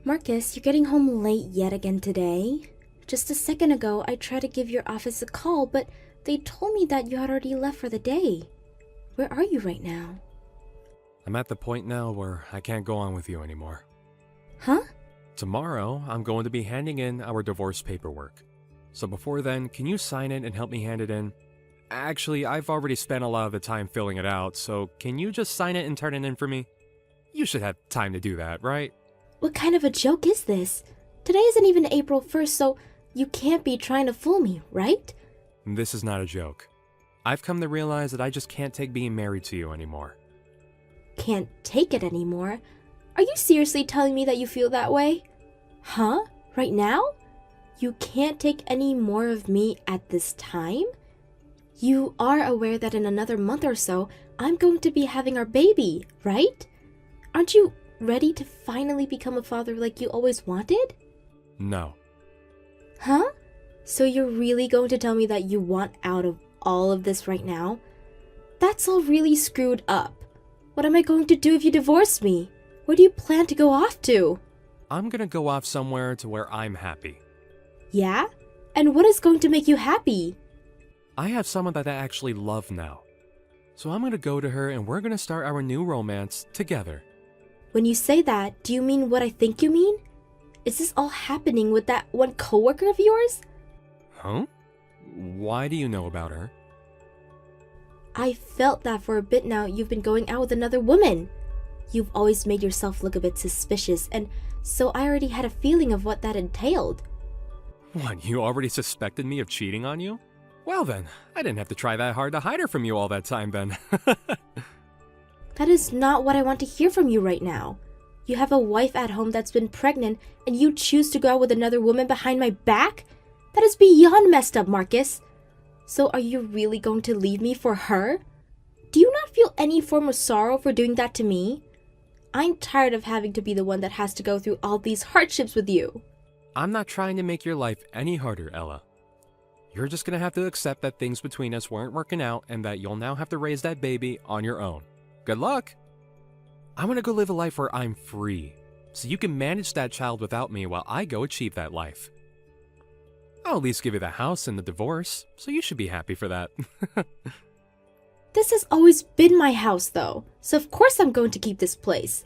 Marcus, you're getting home late yet again today. Just a second ago, I tried to give your office a call, but they told me that you had already left for the day. Where are you right now? I'm at the point now where I can't go on with you anymore. Huh? Tomorrow, I'm going to be handing in our divorce paperwork. So before then, can you sign it and help me hand it in? Actually, I've already spent a lot of the time filling it out, so can you just sign it and turn it in for me? You should have time to do that, right? What kind of a joke is this? Today isn't even April 1st, so you can't be trying to fool me, right? This is not a joke. I've come to realize that I just can't take being married to you anymore. Can't take it anymore? Are you seriously telling me that you feel that way? Huh? Right now? You can't take any more of me at this time? You are aware that in another month or so, I'm going to be having our baby, right? Aren't you ready to finally become a father like you always wanted? No. Huh? So you're really going to tell me that you want out of all of this right now? That's all really screwed up. What am I going to do if you divorce me? Where do you plan to go off to? I'm gonna go off somewhere to where I'm happy. Yeah? And what is going to make you happy? I have someone that I actually love now. So I'm gonna go to her and we're gonna start our new romance together. When you say that, do you mean what I think you mean? Is this all happening with that one coworker of yours? Huh? Why do you know about her? I felt that for a bit now you've been going out with another woman. You've always made yourself look a bit suspicious, and so I already had a feeling of what that entailed. What, you already suspected me of cheating on you? Well then, I didn't have to try that hard to hide her from you all that time then. That is not what I want to hear from you right now. You have a wife at home that's been pregnant, and you choose to go out with another woman behind my back? That is beyond messed up, Marcus. So are you really going to leave me for her? Do you not feel any form of sorrow for doing that to me? I'm tired of having to be the one that has to go through all these hardships with you. I'm not trying to make your life any harder, Ella. You're just gonna have to accept that things between us weren't working out and that you'll now have to raise that baby on your own. Good luck! I'm gonna go live a life where I'm free, so you can manage that child without me while I go achieve that life. I'll at least give you the house and the divorce, so you should be happy for that. This has always been my house, though, so of course I'm going to keep this place.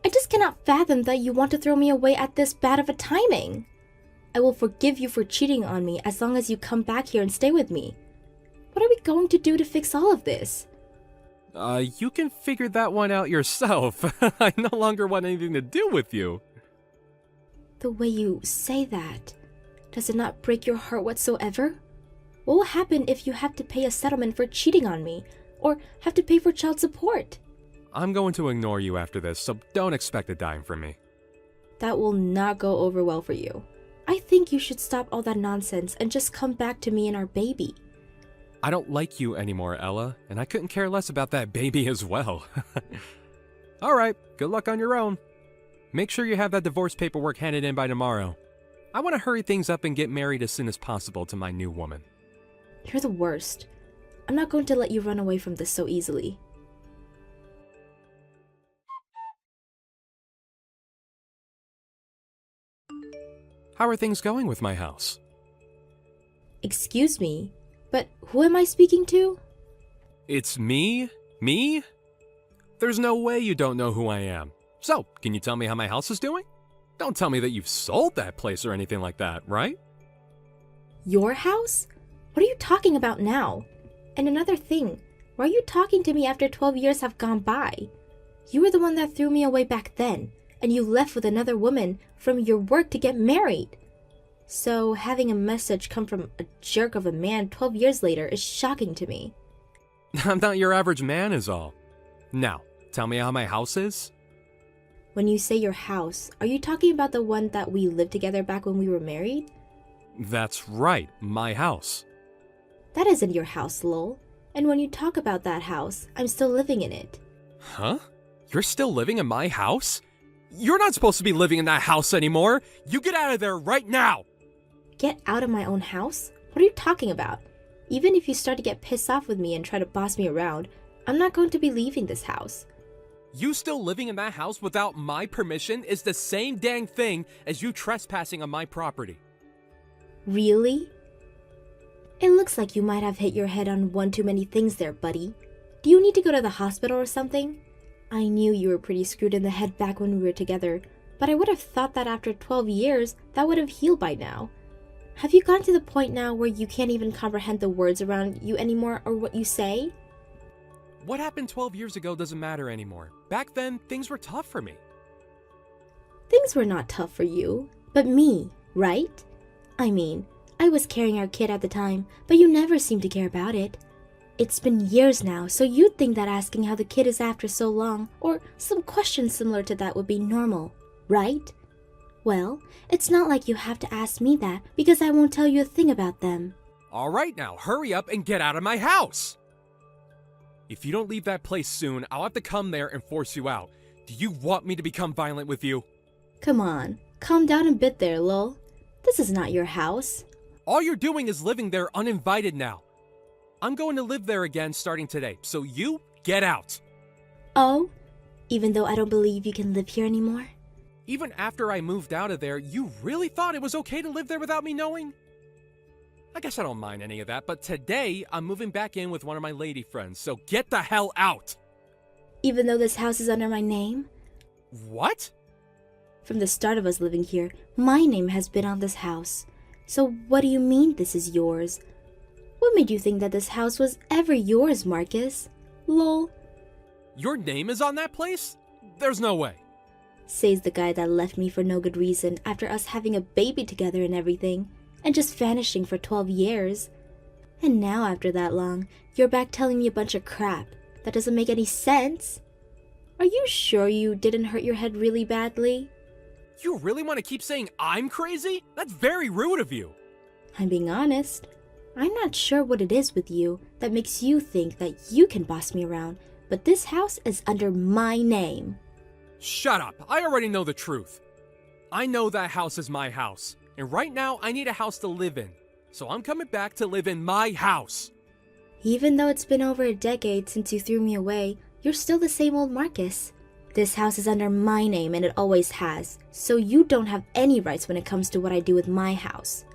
I just cannot fathom that you want to throw me away at this bad of a timing. I will forgive you for cheating on me as long as you come back here and stay with me. What are we going to do to fix all of this? You can figure that one out yourself. I no longer want anything to do with you. The way you say that, does it not break your heart whatsoever? What will happen if you have to pay a settlement for cheating on me, or have to pay for child support? I'm going to ignore you after this, so don't expect a dime from me. That will not go over well for you. I think you should stop all that nonsense and just come back to me and our baby. I don't like you anymore, Ella, and I couldn't care less about that baby as well. Alright, good luck on your own. Make sure you have that divorce paperwork handed in by tomorrow. I want to hurry things up and get married as soon as possible to my new woman. You're the worst. I'm not going to let you run away from this so easily. How are things going with my house? Excuse me, but who am I speaking to? It's me? Me? There's no way you don't know who I am. So, can you tell me how my house is doing? Don't tell me that you've sold that place or anything like that, right? Your house? What are you talking about now? And another thing, why are you talking to me after 12 years have gone by? You were the one that threw me away back then, and you left with another woman from your work to get married. So having a message come from a jerk of a man 12 years later is shocking to me. I'm not your average man is all. Now, tell me how my house is? When you say your house, are you talking about the one that we lived together back when we were married? That's right, my house. That isn't your house, lol. And when you talk about that house, I'm still living in it. Huh? You're still living in my house? You're not supposed to be living in that house anymore! You get out of there right now! Get out of my own house? What are you talking about? Even if you start to get pissed off with me and try to boss me around, I'm not going to be leaving this house. You still living in that house without my permission is the same dang thing as you trespassing on my property. Really? It looks like you might have hit your head on one too many things there, buddy. Do you need to go to the hospital or something? I knew you were pretty screwed in the head back when we were together, but I would have thought that after 12 years, that would have healed by now. Have you gotten to the point now where you can't even comprehend the words around you anymore or what you say? What happened 12 years ago doesn't matter anymore. Back then, things were tough for me. Things were not tough for you, but me, right? I mean, I was carrying our kid at the time, but you never seemed to care about it. It's been years now, so you'd think that asking how the kid is after so long, or some question similar to that would be normal, right? Well, it's not like you have to ask me that, because I won't tell you a thing about them. All right now, hurry up and get out of my house! If you don't leave that place soon, I'll have to come there and force you out. Do you want me to become violent with you? Come on, calm down a bit there, lol. This is not your house. All you're doing is living there uninvited now. I'm going to live there again starting today, so you get out. Oh? Even though I don't believe you can live here anymore? Even after I moved out of there, you really thought it was okay to live there without me knowing? I guess I don't mind any of that, but today I'm moving back in with one of my lady friends, so get the hell out! Even though this house is under my name? What? From the start of us living here, my name has been on this house. So what do you mean this is yours? What made you think that this house was ever yours, Marcus? Lol. Your name is on that place? There's no way. Says the guy that left me for no good reason after us having a baby together and everything, and just vanishing for 12 years. And now after that long, you're back telling me a bunch of crap. That doesn't make any sense. Are you sure you didn't hurt your head really badly? You really want to keep saying I'm crazy? That's very rude of you. I'm being honest. I'm not sure what it is with you that makes you think that you can boss me around, but this house is under my name. Shut up. I already know the truth. I know that house is my house, and right now I need a house to live in. So I'm coming back to live in my house. Even though it's been over a decade since you threw me away, you're still the same old Marcus. This house is under my name and it always has, so you don't have any rights when it comes to what I do with my house.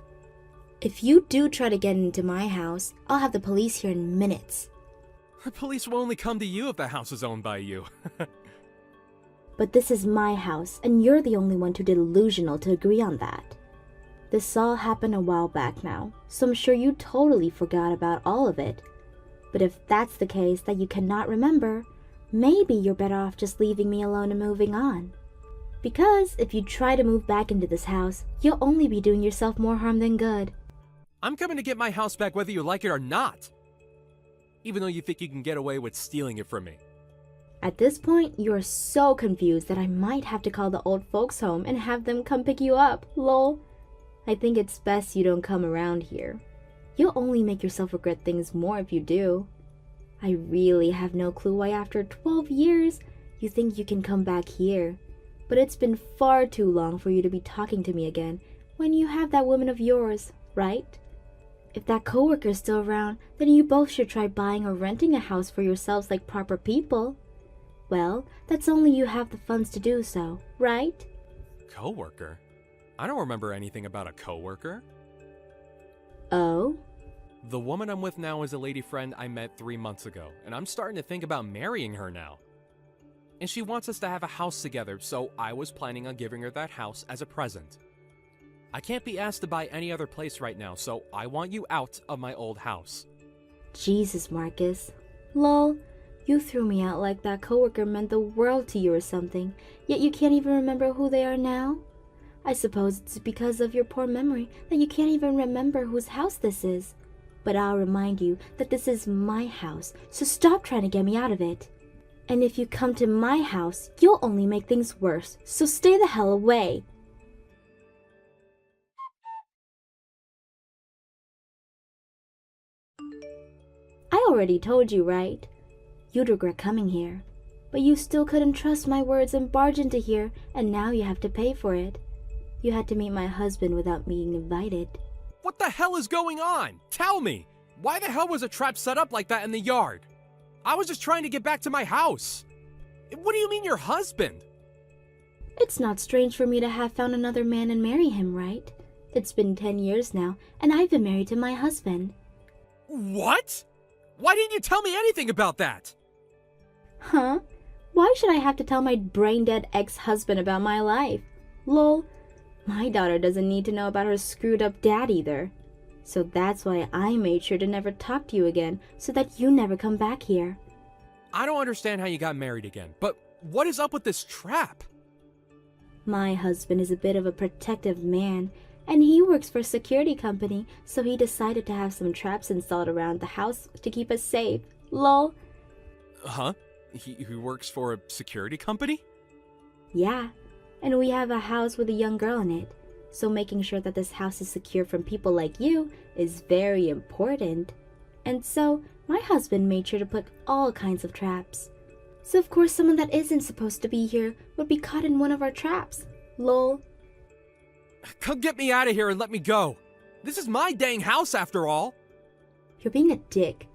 If you do try to get into my house, I'll have the police here in minutes. The police will only come to you if the house is owned by you. But this is my house, and you're the only one too delusional to agree on that. This all happened a while back now, so I'm sure you totally forgot about all of it. But if that's the case that you cannot remember, maybe you're better off just leaving me alone and moving on. Because if you try to move back into this house, you'll only be doing yourself more harm than good. I'm coming to get my house back whether you like it or not. Even though you think you can get away with stealing it from me. At this point, you're so confused that I might have to call the old folks home and have them come pick you up, lol. I think it's best you don't come around here. You'll only make yourself regret things more if you do. I really have no clue why after 12 years, you think you can come back here. But it's been far too long for you to be talking to me again when you have that woman of yours, right? If that coworker's still around, then you both should try buying or renting a house for yourselves like proper people. Well, that's only you have the funds to do so, right? Coworker? I don't remember anything about a coworker. Oh? The woman I'm with now is a lady friend I met 3 months ago, and I'm starting to think about marrying her now. And she wants us to have a house together, so I was planning on giving her that house as a present. I can't be asked to buy any other place right now, so I want you out of my old house. Jesus, Marcus. Lol, you threw me out like that coworker meant the world to you or something, yet you can't even remember who they are now? I suppose it's because of your poor memory that you can't even remember whose house this is. But I'll remind you that this is my house, so stop trying to get me out of it. And if you come to my house, you'll only make things worse, so stay the hell away. I already told you, right? You'd regret coming here. But you still couldn't trust my words and barge into here, and now you have to pay for it. You had to meet my husband without being invited. What the hell is going on? Tell me! Why the hell was a trap set up like that in the yard? I was just trying to get back to my house. What do you mean your husband? It's not strange for me to have found another man and marry him, right? It's been 10 years now, and I've been married to my husband. What? Why didn't you tell me anything about that? Huh? Why should I have to tell my brain-dead ex-husband about my life? Lol. My daughter doesn't need to know about her screwed-up dad either. So that's why I made sure to never talk to you again, so that you never come back here. I don't understand how you got married again, but what is up with this trap? My husband is a bit of a protective man, and he works for a security company, so he decided to have some traps installed around the house to keep us safe. Lol. Huh? He works for a security company? Yeah, and we have a house with a young girl in it, so making sure that this house is secure from people like you is very important. And so, my husband made sure to put all kinds of traps. So of course someone that isn't supposed to be here would be caught in one of our traps. Lol. Come get me out of here and let me go. This is my dang house after all. You're being a dick.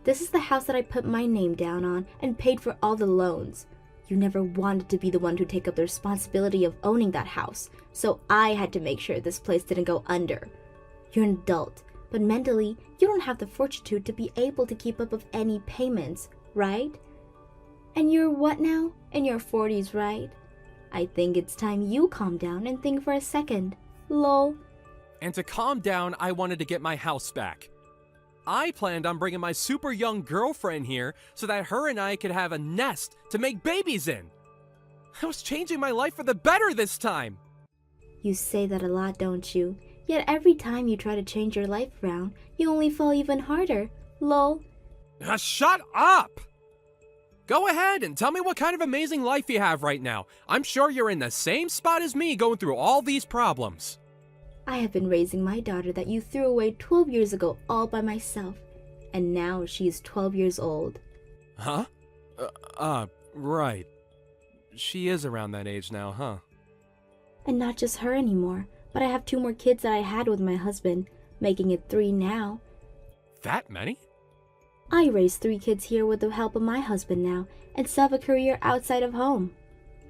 This is the house that I put my name down on and paid for all the loans. You never wanted to be the one to take up the responsibility of owning that house, so I had to make sure this place didn't go under. You're an adult, but mentally, you don't have the fortitude to be able to keep up with any payments, right? And you're what now? In your 40s, right? I think it's time you calm down and think for a second. Lol. And to calm down, I wanted to get my house back. I planned on bringing my super young girlfriend here so that her and I could have a nest to make babies in. I was changing my life for the better this time. You say that a lot, don't you? Yet every time you try to change your life around, you only fall even harder. Lol. Shut up! Go ahead and tell me what kind of amazing life you have right now. I'm sure you're in the same spot as me going through all these problems. I have been raising my daughter that you threw away 12 years ago all by myself, and now she is 12 years old. Huh? Right. She is around that age now, huh? And not just her anymore, but I have 2 more kids that I had with my husband, making it 3 now. That many? I raised 3 kids here with the help of my husband now, and still have a career outside of home.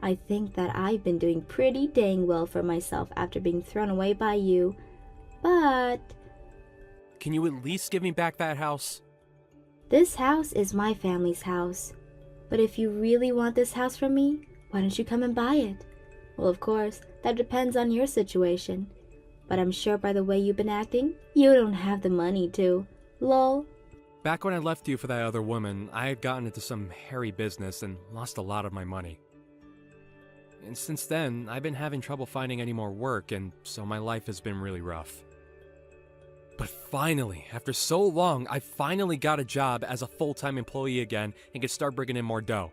I think that I've been doing pretty dang well for myself after being thrown away by you, but... Can you at least give me back that house? This house is my family's house. But if you really want this house from me, why don't you come and buy it? Well, of course, that depends on your situation. But I'm sure by the way you've been acting, you don't have the money to. Lol. Back when I left you for that other woman, I had gotten into some hairy business and lost a lot of my money. And since then, I've been having trouble finding any more work, and so my life has been really rough. But finally, after so long, I finally got a job as a full-time employee again and could start bringing in more dough.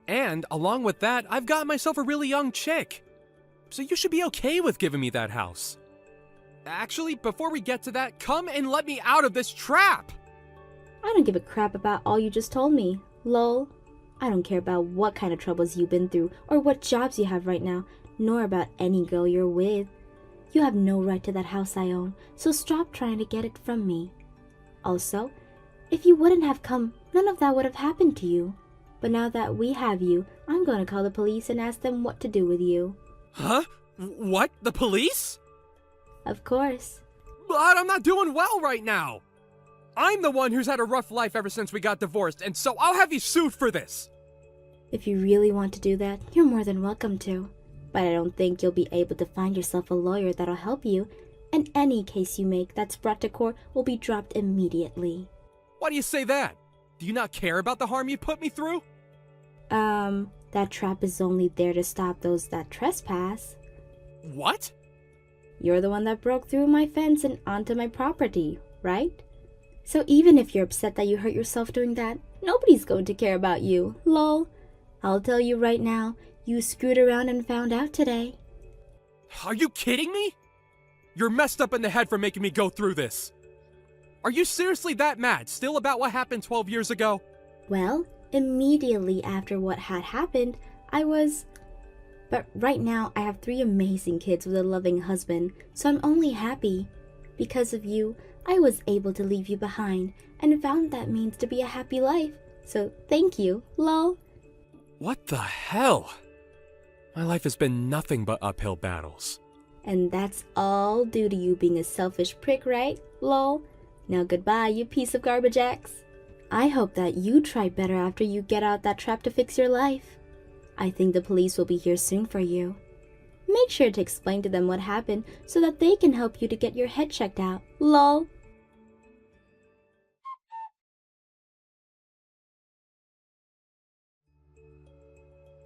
And along with that, I've got myself a really young chick. So you should be okay with giving me that house. Actually, before we get to that, come and let me out of this trap! I don't give a crap about all you just told me. Lol. I don't care about what kind of troubles you've been through or what jobs you have right now, nor about any girl you're with. You have no right to that house I own, so stop trying to get it from me. Also, if you wouldn't have come, none of that would have happened to you. But now that we have you, I'm going to call the police and ask them what to do with you. Huh? What? The police? Of course. But I'm not doing well right now. I'm the one who's had a rough life ever since we got divorced, and so I'll have you sued for this. If you really want to do that, you're more than welcome to. But I don't think you'll be able to find yourself a lawyer that'll help you, and any case you make that's brought to court will be dropped immediately. Why do you say that? Do you not care about the harm you put me through? That trap is only there to stop those that trespass. What? You're the one that broke through my fence and onto my property, right? So even if you're upset that you hurt yourself doing that, nobody's going to care about you, lol. I'll tell you right now, you screwed around and found out today. Are you kidding me? You're messed up in the head for making me go through this. Are you seriously that mad still about what happened 12 years ago? Well, immediately after what had happened, But right now, I have 3 amazing kids with a loving husband, so I'm only happy. Because of you, I was able to leave you behind and found that means to be a happy life. So thank you, lol. What the hell? My life has been nothing but uphill battles. And that's all due to you being a selfish prick, right? Lol. Now goodbye, you piece of garbage X. I hope that you try better after you get out that trap to fix your life. I think the police will be here soon for you. Make sure to explain to them what happened so that they can help you to get your head checked out. Lol.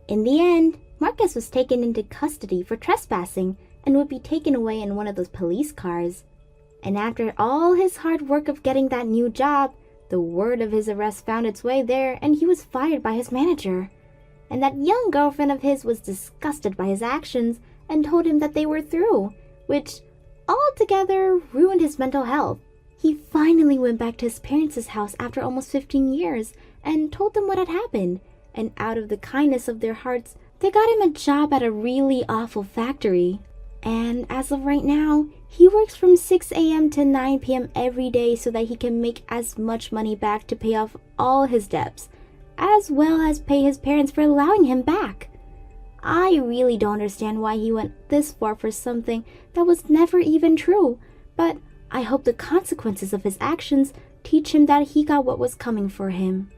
In the end, Marcus was taken into custody for trespassing and would be taken away in one of those police cars. And after all his hard work of getting that new job, the word of his arrest found its way there and he was fired by his manager. And that young girlfriend of his was disgusted by his actions and told him that they were through, which altogether ruined his mental health. He finally went back to his parents' house after almost 15 years and told them what had happened. And out of the kindness of their hearts, they got him a job at a really awful factory. And as of right now, he works from 6 a.m. to 9 p.m. every day so that he can make as much money back to pay off all his debts, as well as pay his parents for allowing him back. I really don't understand why he went this far for something that was never even true, but I hope the consequences of his actions teach him that he got what was coming for him.